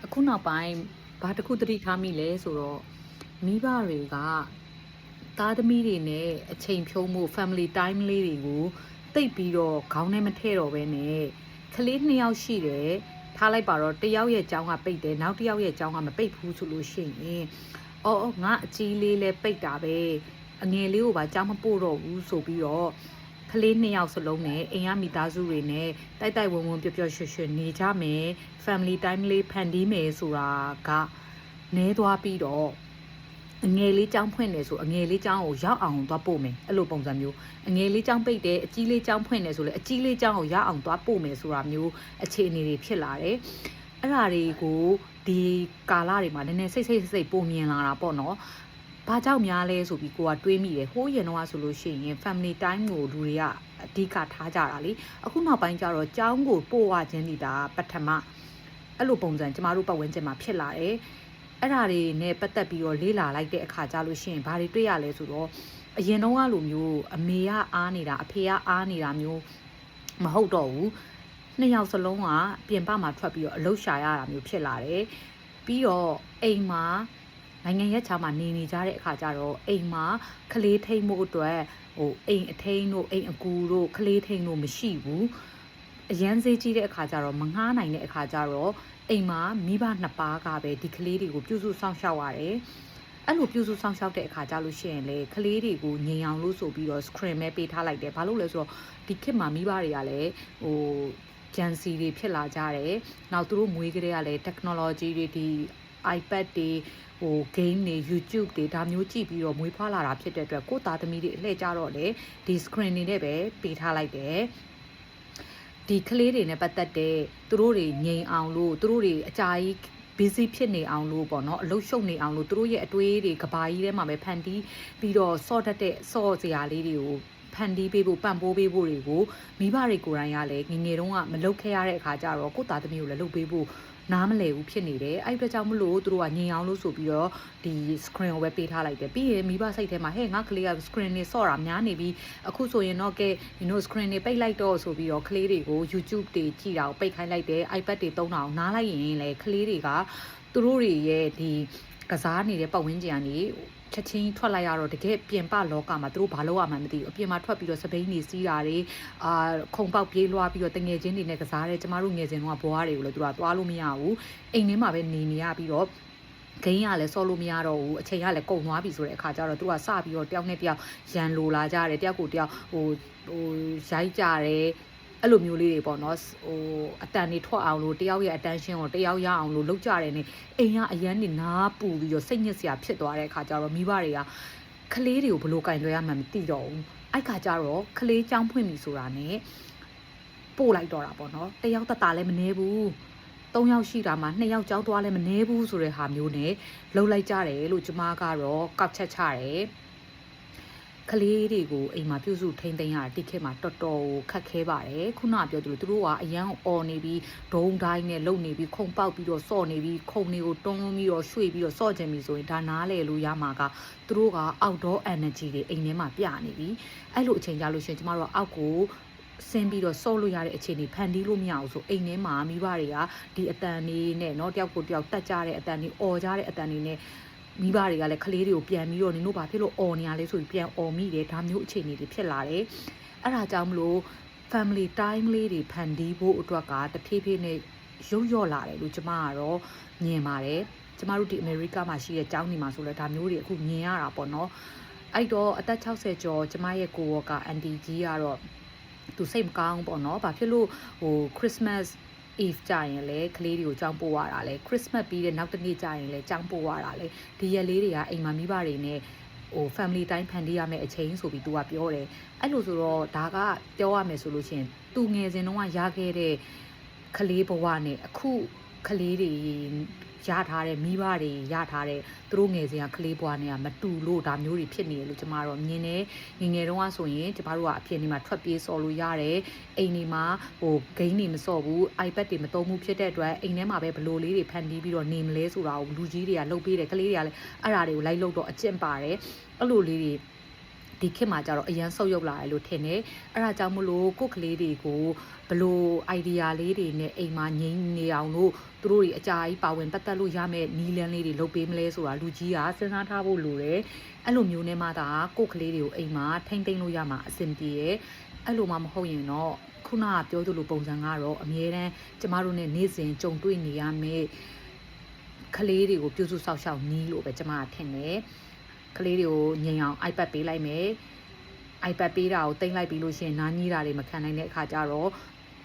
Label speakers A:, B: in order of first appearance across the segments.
A: အခုနောက်ပိုင်းဘာတစ်ခုသတိထားမိလဲဆိုတော့မိဘတွေကသားသမီးတွေနဲ့အချိန်ဖြုံးမှု family time လေးတွေကိုတိတ်ပြီးတော့ခေါင်းထဲမထည့်တော့ဘဲနဲ့ကလေး2ယောက်ရှိတယ်ထားလိုက်ပါတော့တစ်ယောက်ရဲ့ကျောင်းကပိတ်တယ်နောက်တစ်ယောက်ရဲ့ကျောင်းကမပိတ်ဘူးဆိုလို့ရှိရင်အော်ငါအကြီးလေးလဲပိတ်တာပဲအငယ်လေးကိုပါကျောင်းမပို့တော့ဘူးဆိုပြီးတော့ကလေး2ယောက်စလုံးနဲ့အိမ်ကမိသားစုတွေနဲ့တိုက်တိုက်ဝုန်းဝုန်းပျော်ပျော်ရွှင်ရွှင်နေကြမယ် family time လေးဖန်တီးမယ်ဆိုတာကနဲသွားပြီးတော့အငယ်လေးကျောင်းဖွင့်တယ်ဆိုအငယ်လေးကျောင်းကိုရောက်အောင်သွားပို့မယ်အဲ့လိုပုံစံမျိုးအငယ်လေးကျောင်းပိတ်တယ်အကြီးလေးကျောင်းဖွင့်တယ်ဆိုလေအကြီးလေးကျောင်းကိုရောက်အောင်သွားပို့မယ်ဆိုတာမျိုးအခြေအနေတွေဖြစ်လာတယ်အဲ့ဒါတွေကိုဒီကာလတွေမှာနည်းနည်းစိတ်ပုံမြင်လာတာပေါ့နော်ဘာကြောင့်များလဲဆိုပြီးကိုကတွေးမိတယ်ဟိုးရင်တော့ဆိုလို့ရှိရင် family time ကိုလူတွေကအဓိကထားကြတာလေအခုနောက်ပိုင်းကျတော့ကျောင်းကိုပို့ရခြင်းဒီတာပထမအဲ့လိုပုံစံကျမတို့ပတ်ဝန်းကျင်မှာဖြစ်လာတယ်အဲ့ဒါတွေနဲ့ပတ်သက်ပြီးတော့လေးလာလိုက်တဲ့အခါကျလို့ရှိရင်ဘာတွေတွေ့ရလဲဆိုတော့အရင်တော့ကလိုမျိုးအမေကအားနေတာအဖေကအားနေတာမျိုးမဟုတ်တော့ဘူးနှစ်ယောက်စလုံးကပြင်ပမှာထွက်ပြီးတော့အလုပ်ရှာရတာမျိုးဖြစ်လာတယ်ပြီးတော့အိမ်မှာနိုင်ငံရက်ခြားမှာနေကြတဲ့အခါကျတော့အိမ်မှာကလေးထိန်မှုအတွက်အိမ်အထိန်တို့အိမ်အကူတို့ကလေးထိန်တို့မရှိဘူးအရန်စေးကြီးတဲ့အခါကျတော့မငှားနိုင်တဲ့အခါကျတော့အိမ်မှာမိဘနှစ်ပါးကပဲဒီကလေးတွေကိုပြုစုဆောင်ရှောက်ရတယ်အဲ့လိုပြုစုဆောင်ရှောက်တဲ့အခါကျလို့ရှိရင်လေကလေးတွေကိုငြိမ်အောင်လို့ဆိုပြီးတော့ screen ပဲပေးထားလိုက်တယ်ဘာလို့လဲဆိုတော့ဒီခေတ်မှာမိဘတွေကလည်းဂျန်စီတွေဖြစ်လာကြတယ်နောက်သူတို့မွေးကလေးကလည်း technology တွေဒီ iPad တွေgame တွေ YouTube တွေဒါမျိုးကြည့်ပြီးတော့မွေးဖွားလာတာဖြစ်တဲ့အတွက်ကိုယ့်သားသမီးတွေအလှည့်ကြတော့လေဒီ screen တွေနဲ့ပဲပေးထားလိုက်တယ်ဒီကလေးတွေနဲ့ပတ်သက်တဲ့သူတို့တွေငြိမ်အောင်လို့သူတို့တွေအကြာကြီး busy ဖြစ်နေအောင်လို့ပေါ့နော်အလုပ်ရှုပ်နေအောင်လို့သူတို့ရဲ့အတွေးတွေကဘာကြီးထဲမှာပဲဖန်တီးပြီးတော့စော့တတ်တဲ့စော့စရာလေးတွေကိုဖန်တီးပေးဖို့ပံ့ပိုးပေးဖို့တွေကိုမိဘတွေကိုယ်တိုင်ကလည်းငငယ်တုန်းကမလုပ်ခဲ့ရတဲ့အခါကျတော့ကိုယ့်သားသမီးကိုလည်းလုပ်ပေးဖို့နားမလည်ဘူးဖြစ်နေတယ်အဲ့အတွက်ကြောင့်မလို့သူတို့ကငြိမ်အောင်လို့ဆိုပြီးတော့ဒီ screen ကိုပဲပေးထားလိုက်တယ်ပြီးရင်မိဘစိတ်ထဲမှာဟဲ့ငါကလေးက screen နဲ့ဆော့တာများနေပြီအခုဆိုရင်တော့ကဲ screen တွေပိတ်လိုက်တော့ဆိုပြီးတော့ကလေးတွေကို YouTube တွေကြည့်တာကိုပိတ်ခိုင်းလိုက်တယ် iPad တွေသုံးတာကိုနားလိုက်ရင်လေကလေးတွေကသူတို့တွေရဲ့ဒီကစားနေတဲ့ပတ်ဝန်းကျင်ကနေချက်ချင်းထွက်လိုက်ရတော့တကယ်ပြင်ပလောကမှာသူတို့ဘာလုပ်ရမှန်းမသိဘူးအပြင်မှာထွက်ပြီးတော့စပိန်နေစီးတာတွေခုံပေါက်ပြေးလွှားပြီးတော့တငယ်ချင်းတွေနဲ့ကစားတယ်ကျမတို့ငယ်စဉ်တော့ဘွားတွေကိုလည်းသူကသွားလို့မရဘူးအိမ်ထဲမှာပဲနေရပြီးတော့ဂိမ်းကလည်းဆော့လို့မရတော့ဘူးအချိန်ကလည်းကုန်သွားပြီဆိုတဲ့အခါကျတော့သူကစပြီးတော့တယောက်နဲ့တယောက်ရန်လိုလာကြတယ်တယောက်ကိုတယောက်ရိုက်ကြတယ်အဲ့လိုမျိုးလေးတွေပေါ့နော်အတန်တွေထွက်အောင်လို့တယောက်ရဲ့ attention ကိုတယောက်ရအောင်လို့လုပ်ကြတယ်နေအိမ်ကအရန်နေနားပူပြီးတော့စိတ်ညစ်စရာဖြစ်သွားတဲ့အခါကျတော့မိဘတွေကကလေးတွေကိုဘယ်လိုကင်လွှဲရမှန်းမသိတော့ဘူးအဲ့ခါကျတော့ကလေးချောင်းဖွင့်ပြီဆိုတာနဲ့ပို့လိုက်တော့တာပေါ့နော်တယောက်တလည်းမနေဘူး3ယောက်ရှိတာမှ2ယောက်ကြောက်သွားလည်းမနေဘူးဆိုတဲ့ဟာမျိုးနဲ့လှုပ်လိုက်ကြတယ်လို့ကျမကတော့ကောက်ချက်ချတယ်ကလေးတွေကိုအိမ်မှာပြုစုထိန်းသိမ်းရတာတိခေတ်မှာတော်တော်ခက်ခဲပါတယ်ခုနပြောသလိုသူတို့ကအရန်အော်နေပြီးဒုံတိုင်းနဲ့လုံနေပြီးခုံပေါက်ပြီးတော့စော့နေပြီးခုံတွေကိုတွန်းပြီးတော့ရွှေ့ပြီးတော့စော့ခြင်းပြီးဆိုရင်ဒါနားလေလို့ရမှာကသူတို့က outdoor energy တွေအိမ်ထဲမှာပြနေပြီအဲ့လိုအချိန်ကြလို့ရှင်ကျမတို့ကအောက်ကိုဆင်းပြီးတော့စော့လို့ရတဲ့အခြေအနေဖန်တီးလို့မရဘူးဆိုအိမ်ထဲမှာမိဘတွေကဒီအတန်လေးနဲ့เนาะတယောက်ကိုတယောက်တက်ကြတဲ့အတန်လေးအော်ကြတဲ့အတန်လေးနဲ့မိဘတွေကလည်းကလေးတွေကိုပြန်ပြီးတော့နင်တို့ဘာဖြစ်လို့အော်နေရလဲဆိုပြီးပြန်အော်မိတယ်ဒါမျိုးအခြေအနေတွေဖြစ်လာတယ်အဲ့ဒါကြောင့်မလို့ family time လေးတွေဖန်တီးဖို့အတွက်ကတဖြည်းဖြည်းနဲ့ရုပ်ရော့လာတယ်လို့ကျမကတော့မြင်ပါတယ်ကျမတို့ဒီအမေရိကမှာရှိတဲ့ကျောင်းနေမှာဆိုလဲဒါမျိုးတွေအခုမြင်ရတာပေါ့နော်အဲ့တော့အသက်60ကျော်ကျမရဲ့ကိုယ်ကအန်တီကြီးကတော့သူစိတ်မကောင်းပေါ့နော်ဘာဖြစ်လို့Christmas Eve ကြရင်လေကလေးတွေကိုကြောင်းပို့ရတာလေ Christmas ပြီးတဲ့နောက်တစ်နေ့ကြရင်လေကြောင်းပို့ရတာလေဒီရက်လေးတွေကအိမ်မှာမိဘတွေနဲ့family time ဖန်တီးရမယ့်အချိန်ဆိုပြီးသူကပြောတယ်အဲ့လိုဆိုတော့ဒါကပြောရမယ်ဆိုလို့ရှိရင်သူငယ်စဉ်တုန်းကရခဲ့တဲ့ကလေးဘဝနဲ့အခုကလေးတွေရထားတဲ့မိဘတွေရထားတဲ့သူတို့ငယ်စဉ်ကကလေးဘဝနဲ့ကမတူလို့ဒါမျိုးတွေဖြစ်နေတယ်လို့ကျမတို့မြင်တယ်ငယ်တုန်းကဆိုရင်ကျမတို့ကအဖြစ်နေမှာထွက်ပြေးစော်လို့ရတယ်အိမ်တွေမှာဂိမ်းတွေမစော့ဘူး iPad တွေမသုံးဘူးဖြစ်တဲ့အတွက်အိမ်ထဲမှာပဲဘလိုလေးတွေဖန်တီးပြီးတော့နေမလဲဆိုတာကိုလူကြီးတွေကလုပ်ပေးတယ်ကလေးတွေကလည်းအဲ့ဒါတွေကိုလိုက်လုပ်တော့အကျင့်ပါတယ်အဲ့လိုလေးတွေ ဒီခေတ်မှာကြတော့အရန်ဆုပ်ယုပ်လာတယ်လို့ထင်တယ်အဲ့ဒါကြောင့်မလို့ကိုယ့်ကလေးတွေကိုဘလို့ idea လေးတွေနဲ့အိမ်မှာငြိမ်းနေအောင်လို့သူတို့တွေအကြာကြီးပါဝင်ပတ်သက်လို့ရမယ့်နီးလန်းလေးတွေလုပ်ပေးမလဲဆိုတာလူကြီးကစဉ်းစားထားဖို့လိုတယ်အဲ့လိုမျိုးနဲ့မှသာကိုယ့်ကလေးတွေကိုအိမ်မှာထိမ့်သိမ့်လို့ရမှာအဆင်ပြေရဲ့အဲ့လိုမှမဟုတ်ရင်တော့ခုနကပြောသလိုပုံစံကတော့အမြဲတမ်းကျမတို့ ਨੇ နေ့စဉ်ကြုံတွေ့နေရမယ့်ကလေးတွေကိုပြုစုစောင့်ရှောက်နီးလို့ပဲကျမကထင်တယ်ကလေးတွေကိုငြိမ်အောင် iPad ပေးလိုက်မယ် iPad ပေးတာကိုတင်လိုက်ပြီးလို့ရှိရင်နားကြီးတာတွေမခံနိုင်တဲ့အခါကျတော့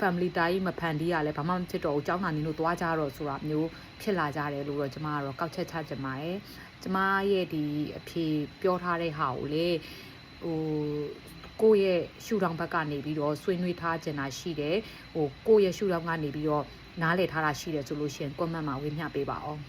A: family time မဖန်တီးရလဲဘာမှမဖြစ်တော့ဘူးကြောင်းနာနေလို့သွားကြတော့ဆိုတာမျိုးဖြစ်လာကြတယ်လို့တော့ကျမကတော့ကောက်ချက်ချကြမှာရယ်ကျမရဲ့ဒီအဖြေပြောထားတဲ့ဟာကိုလေဟိုကိုယ့်ရဲ့ရှူတောင်ဘက်ကနေပြီးတော့ဆွေးနွေးထားကြတာရှိတယ်ဟိုကိုယ့်ရဲ့ရှူတောင်ကနေပြီးတော့နားလည်ထားတာရှိတယ်ဆိုလို့ရှိရင် comment မှာဝေမျှပေးပါအောင်